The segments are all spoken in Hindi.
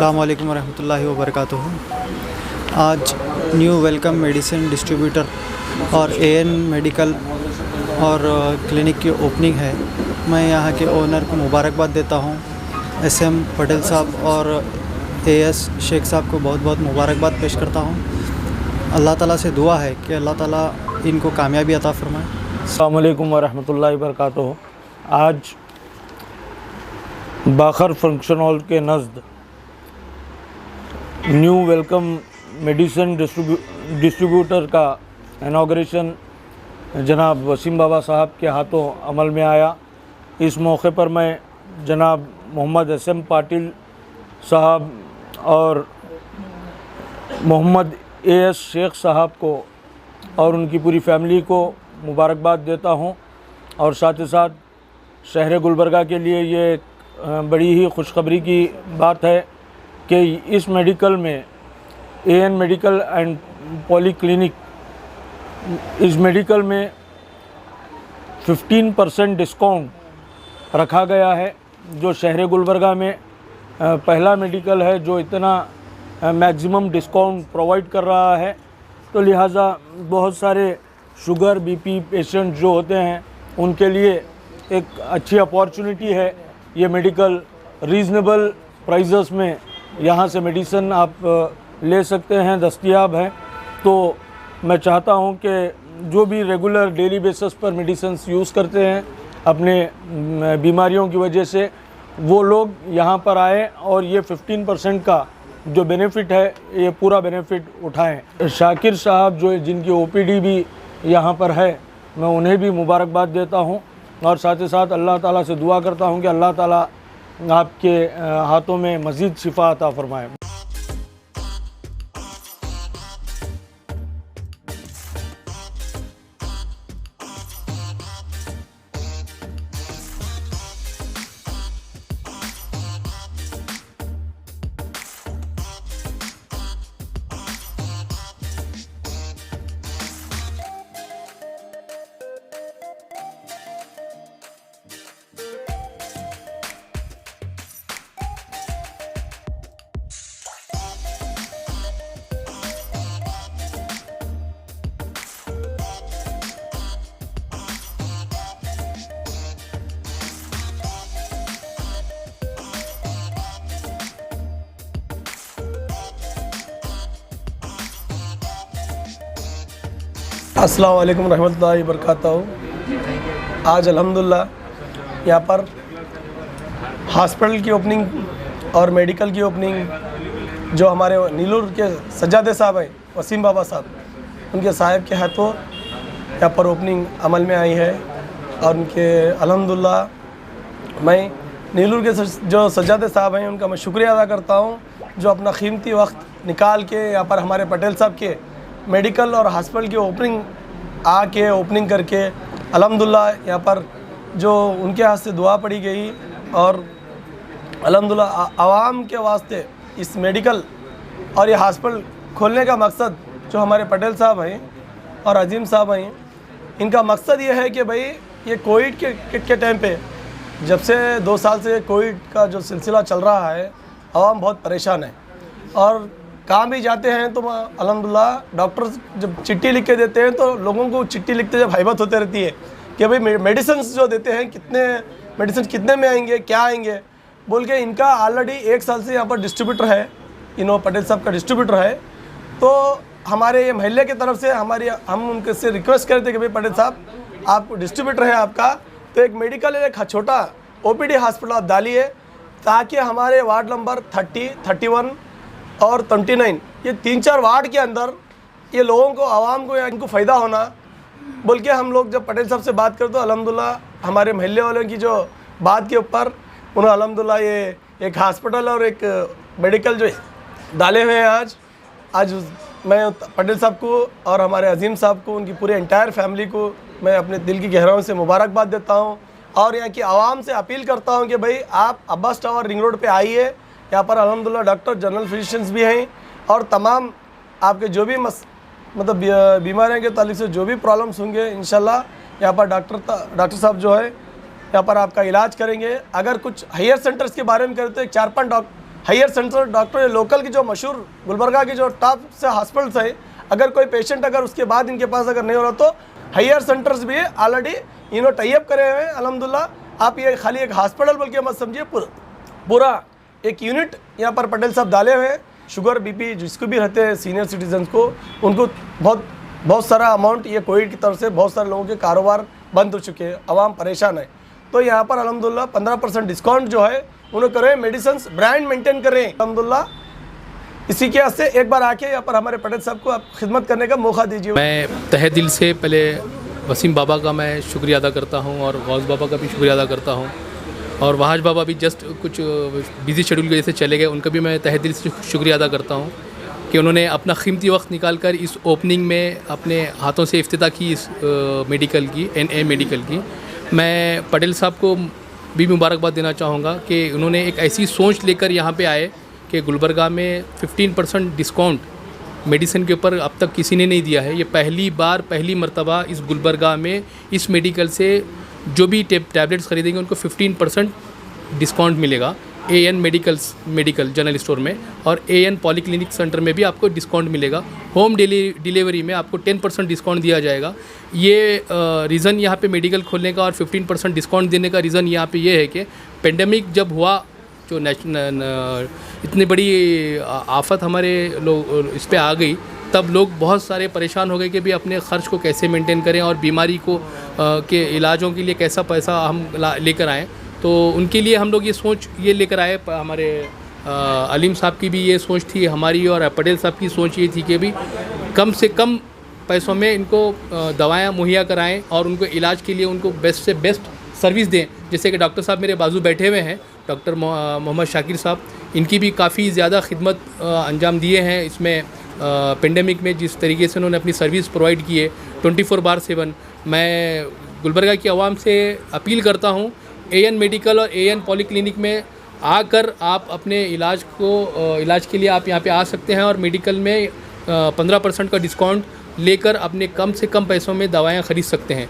अस्सलाम वालेकुम रहमतुल्लाहि व बरकातुहू। आज न्यू वेलकम मेडिसिन डिस्ट्रीब्यूटर और एएन मेडिकल और क्लिनिक की ओपनिंग है। मैं यहाँ के ओनर को मुबारकबाद देता हूँ। एसएम पटेल साहब और एएस शेख साहब को बहुत बहुत मुबारकबाद पेश करता हूँ। अल्लाह ताला से दुआ है कि अल्लाह ताला इनको कामयाबी अता फरमाए। अस्सलाम वालेकुम व रहमतुल्लाहि व बरकातुहू। आज बाखर फंक्शन हॉल के नज़द न्यू वेलकम मेडिसिन डिस्ट्रीब्यूटर का इनॉग्रेशन जनाब वसीम बाबा साहब के हाथों अमल में आया। इस मौके पर मैं जनाब मोहम्मद एसएम पाटिल साहब और मोहम्मद एएस शेख साहब को और उनकी पूरी फैमिली को मुबारकबाद देता हूं। और साथ ही साथ शहर गुलबर्गा के लिए ये बड़ी ही खुशखबरी की बात है कि इस मेडिकल में AN medical and polyclinic, इस मेडिकल में 15% डिस्काउंट रखा गया है, जो शहर गुलबर्गा में पहला मेडिकल है जो इतना मैक्सिमम डिस्काउंट प्रोवाइड कर रहा है। तो लिहाजा बहुत सारे शुगर बीपी पेशेंट जो होते हैं उनके लिए एक अच्छी अपॉर्चुनिटी है। ये मेडिकल रीज़नेबल प्राइसेस में यहाँ से मेडिसिन आप ले सकते हैं, दस्तयाब हैं। तो मैं चाहता हूँ कि जो भी रेगुलर डेली बेसिस पर मेडिसिन यूज़ करते हैं अपने बीमारियों की वजह से, वो लोग यहाँ पर आए और ये 15% का जो बेनिफिट है ये पूरा बेनिफिट उठाएं। शाकिर साहब जो जिनकी ओपीडी भी यहाँ पर है, मैं उन्हें भी मुबारकबाद देता हूँ और साथ ही साथ अल्लाह ताला से दुआ करता हूँ कि अल्लाह ताला आपके हाथों में मज़ीद शिफा अता फरमाए। अस्सलाम वालेकुम रहमतुल्लाहि व बरकातुहू। आज अल्हम्दुलिल्लाह यहाँ पर हॉस्पिटल की ओपनिंग और मेडिकल की ओपनिंग जो हमारे नीलूर के सज्जादे साहब हैं, वसीम बाबा साहब, उनके साहब के हाथों यहाँ पर ओपनिंग अमल में आई है। और उनके अल्हम्दुलिल्लाह मैं नीलूर के जो सज्जादे साहब हैं उनका मैं शुक्रिया अदा करता हूँ, जो अपना कीमती वक्त निकाल के यहाँ पर हमारे पटेल साहब के मेडिकल और हॉस्पिटल की ओपनिंग करके अल्हम्दुलिल्लाह यहाँ पर जो उनके हाथ से दुआ पड़ी गई। और अल्हम्दुलिल्लाह आवाम के वास्ते इस मेडिकल और ये हॉस्पिटल खोलने का मकसद जो हमारे पटेल साहब हैं और अजीम साहब हैं, इनका मकसद ये है कि भाई ये कोविड के टाइम पे, जब से 2 साल से कोविड का जो सिलसिला चल रहा है, आवाम बहुत परेशान है और कहाँ भी जाते हैं तो अल्हम्दुलिल्लाह डॉक्टर जब चिट्ठी लिख के देते हैं तो लोगों को चिट्ठी लिखते जब हैबत होती रहती है कि भाई मेडिसिन जो देते हैं कितने में आएंगे, क्या आएंगे बोल के। इनका ऑलरेडी 1 साल से यहाँ पर डिस्ट्रीब्यूटर है, पटेल साहब का डिस्ट्रीब्यूटर है। तो हमारे ये महल्ले की तरफ से हम उनके से रिक्वेस्ट करते कि भाई पटेल साहब आप डिस्ट्रीब्यूटर है आपका, तो एक मेडिकल एक छोटा OPD हॉस्पिटल आप डालिए, ताकि हमारे वार्ड नंबर 30, 31 और 29 ये 3-4 वार्ड के अंदर ये लोगों को, आवाम को, इनको फ़ायदा होना बोल के हम लोग जब पटेल साहब से बात करते तो अल्हम्दुलिल्लाह हमारे महल्ले वालों की जो बात के ऊपर उन्होंने अल्हम्दुलिल्लाह ये एक हॉस्पिटल और एक मेडिकल जो डाले हुए हैं। आज मैं पटेल साहब को और हमारे अजीम साहब को, उनकी पूरे एंटायर फैमिली को मैं अपने दिल की गहराइयों से मुबारकबाद देता हूँ और यहाँ की आवाम से अपील करता हूँ कि भाई आप अब्बास टावर रिंग रोड पर आइए। यहाँ पर अल्हम्दुलिल्लाह डॉक्टर जनरल फिजिशियंस भी हैं और तमाम आपके जो भी मतलब बीमारियों के ताल्लुक से जो भी प्रॉब्लम्स होंगे इंशाल्लाह यहाँ पर डॉक्टर साहब जो है यहाँ पर आपका इलाज करेंगे। अगर कुछ हायर सेंटर्स के बारे में करें तो 4-5 हायर सेंटर डॉक्टर, ये लोकल की जो मशहूर गुलबर्गा की जो टॉप से हॉस्पिटल्स है, अगर कोई पेशेंट अगर उसके बाद इनके पास अगर नहीं हो रहा तो हायर सेंटर्स भी ऑलरेडी इन्होंने टाइप करे हुए हैं अल्हम्दुलिल्लाह। आप ये खाली एक हॉस्पिटल बोल के मत समझिए, पूरा एक यूनिट यहाँ पर पटेल साहब डाले हुए हैं। शुगर बीपी जिसको भी रहते हैं सीनियर सिटीजन्स को, उनको बहुत सारा अमाउंट ये कोविड की तरफ से बहुत सारे लोगों के कारोबार बंद हो चुके हैं, आवाम परेशान है। तो यहाँ पर अल्हम्दुलिल्लाह 15% डिस्काउंट जो है उन्होंने करे, मेडिसिन ब्रांड मेंटेन करें अल्हम्दुलिल्लाह। इसी के वास्ते एक बार आके यहाँ पर हमारे पटेल साहब को आप खिदमत करने का मौका दीजिए। मैं तहे दिल से पहले वसीम बाबा का मैं शुक्रिया अदा करता हूँ और गौस बाबा का भी शुक्रिया अदा करता हूँ, और वहाज बाबा भी जस्ट कुछ बिज़ी शेड्यूल की वजह से चले गए, उनका भी मैं तहे दिल से शुक्रिया अदा करता हूँ कि उन्होंने अपना कीमती वक्त निकाल कर इस ओपनिंग में अपने हाथों से इफ्तिताह की इस मेडिकल की, NA मेडिकल की। मैं पटेल साहब को भी मुबारकबाद देना चाहूँगा कि उन्होंने एक ऐसी सोच लेकर यहाँ पे आए कि गुलबर्गा में 15% डिस्काउंट मेडिसिन के ऊपर अब तक किसी ने नहीं दिया है। ये पहली मर्तबा इस गुलबर्गा में इस मेडिकल से जो भी टैबलेट्स ख़रीदेंगे उनको 15% डिस्काउंट मिलेगा। AN मेडिकल जनरल स्टोर में और AN पॉलीक्लिनिक सेंटर में भी आपको डिस्काउंट मिलेगा। होम डिलीवरी में आपको 10% डिस्काउंट दिया जाएगा। ये रीज़न यहाँ पे मेडिकल खोलने का और 15% डिस्काउंट देने का रीज़न यहाँ पे ये है कि पेंडेमिक जब हुआ, जो इतनी बड़ी आफत हमारे लोग इस पे आ गई, तब लोग बहुत सारे परेशान हो गए कि भी अपने ख़र्च को कैसे मेंटेन करें और बीमारी को के इलाजों के लिए कैसा पैसा हम लेकर आएँ। तो उनके लिए हम लोग ये सोच ये लेकर आए। हमारे अलीम साहब की भी ये सोच थी, हमारी और पटेल साहब की सोच ये थी कि भी कम से कम पैसों में इनको दवाएं मुहैया कराएं और उनको इलाज के लिए उनको बेस्ट से बेस्ट सर्विस दें। जैसे कि डॉक्टर साहब मेरे बाजू बैठे हुए हैं, डॉक्टर मोहम्मद शाकिर साहब, इनकी भी काफ़ी ज़्यादा खिदमत अंजाम दिए हैं इसमें पेंडेमिक में। जिस तरीके से उन्होंने अपनी सर्विस प्रोवाइड की है 24/7। मैं गुलबर्गा की आवाम से अपील करता हूँ, AN मेडिकल और AN पॉलीक्लिनिक में आकर आप अपने इलाज के लिए आप यहाँ पे आ सकते हैं और मेडिकल में 15% का डिस्काउंट लेकर अपने कम से कम पैसों में दवाएं ख़रीद सकते हैं।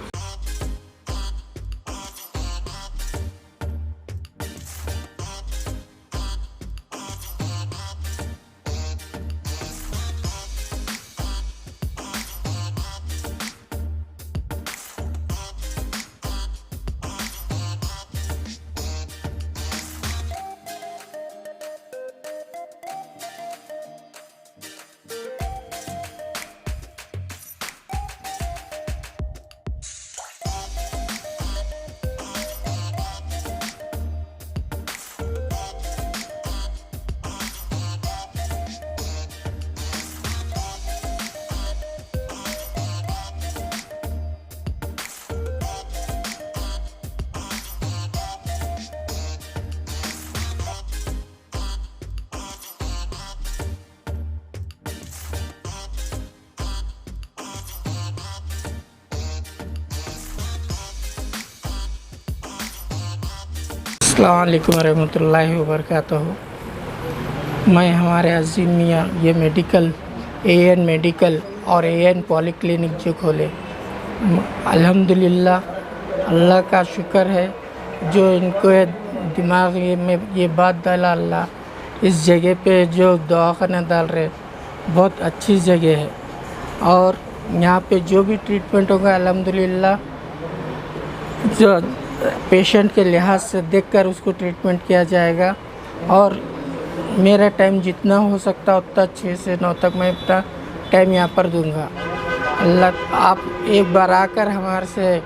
अस्सलाम वालेकुम रहमतुल्लाहि व बरकातहू। मैं हमारे अज़ीम मियाँ ये मेडिकल AN मेडिकल और AN पॉलीक्लिनिक जो खोले, अल्हम्दुलिल्लाह अल्लाह का शुक्र है जो इनको दिमाग में ये बात डाला अल्लाह इस जगह पे जो दवाखाना डाल रहे, बहुत अच्छी जगह है। और यहाँ पे जो भी ट्रीटमेंट होगा अल्हम्दुलिल्लाह जो पेशेंट के लिहाज से देखकर उसको ट्रीटमेंट किया जाएगा। और मेरा टाइम जितना हो सकता है उतना 6 से 9 तक मैं अपना टाइम यहाँ पर दूंगा। अल्लाह, आप एक बार आकर हमारे से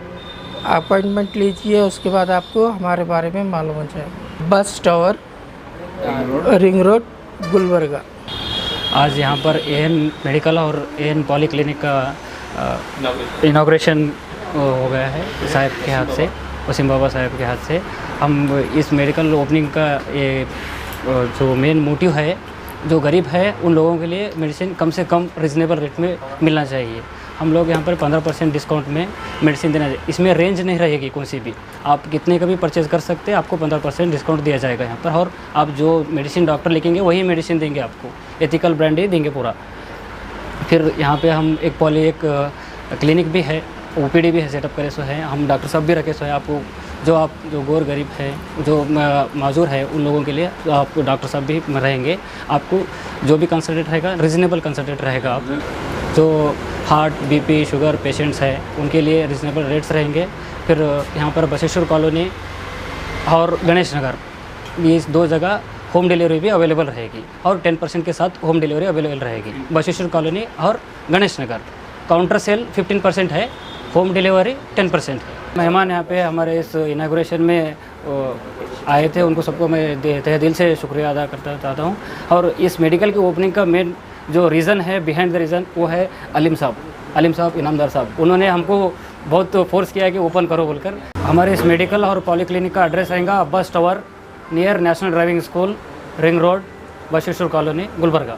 अपॉइंटमेंट लीजिए, उसके बाद आपको हमारे बारे में मालूम हो जाएगा। बस टावर, रिंग रोड, गुलबर्गा। आज यहाँ पर AN मेडिकल और AN पॉलीक्लिनिक का इनाग्रेशन हो गया है साहब के हाथ से, वसीम बाबा साहब के हाथ से। हम इस मेडिकल ओपनिंग का ये जो मेन मोटिव है, जो गरीब है उन लोगों के लिए मेडिसिन कम से कम रिजनेबल रेट में मिलना चाहिए। हम लोग यहाँ पर 15% डिस्काउंट में मेडिसिन देना चाहिए। इसमें रेंज नहीं रहेगी कौन सी भी, आप कितने का भी परचेज़ कर सकते हैं, आपको 15% डिस्काउंट दिया जाएगा यहाँ पर। और आप जो मेडिसिन डॉक्टर लिखेंगे वही मेडिसिन देंगे आपको, एथिकल ब्रांड ही देंगे पूरा। फिर यहाँ पे हम एक क्लिनिक भी है, OPD भी है, सेटअप करे सो है, हम डॉक्टर साहब भी रखे सो है। आपको जो गौर गरीब है, जो माजूर है, उन लोगों के लिए आपको डॉक्टर साहब भी रहेंगे। आपको जो भी कंसल्टेंट रहेगा रिजनेबल कंसल्टेंट रहेगा। आप जो हार्ट बीपी शुगर पेशेंट्स हैं उनके लिए रिजनेबल रेट्स रहेंगे। फिर यहाँ पर बसेश्वर कॉलोनी और गणेश नगर, ये इस 2 जगह होम डिलीवरी भी अवेलेबल रहेगी और 10% के साथ होम डिलीवरी अवेलेबल रहेगी। बसेश्वर कॉलोनी और गणेश नगर काउंटर सेल 15% है, होम डिलीवरी 10% है। मेहमान यहाँ पे हमारे इस इनाग्रेशन में आए थे, उनको सबको मैं तहे दिल से शुक्रिया अदा करना चाहता हूँ। और इस मेडिकल की ओपनिंग का मेन जो रीज़न है, बिहाइंड द रीज़न, वो है अलीम साहब इनामदार साहब। उन्होंने हमको बहुत फोर्स किया कि ओपन करो बोलकर। हमारे इस मेडिकल और पॉलीक्लिनिक का एड्रेस रहेगा Abbas tower near national driving school, ring road, Basaveshwar colony, Gulbarga.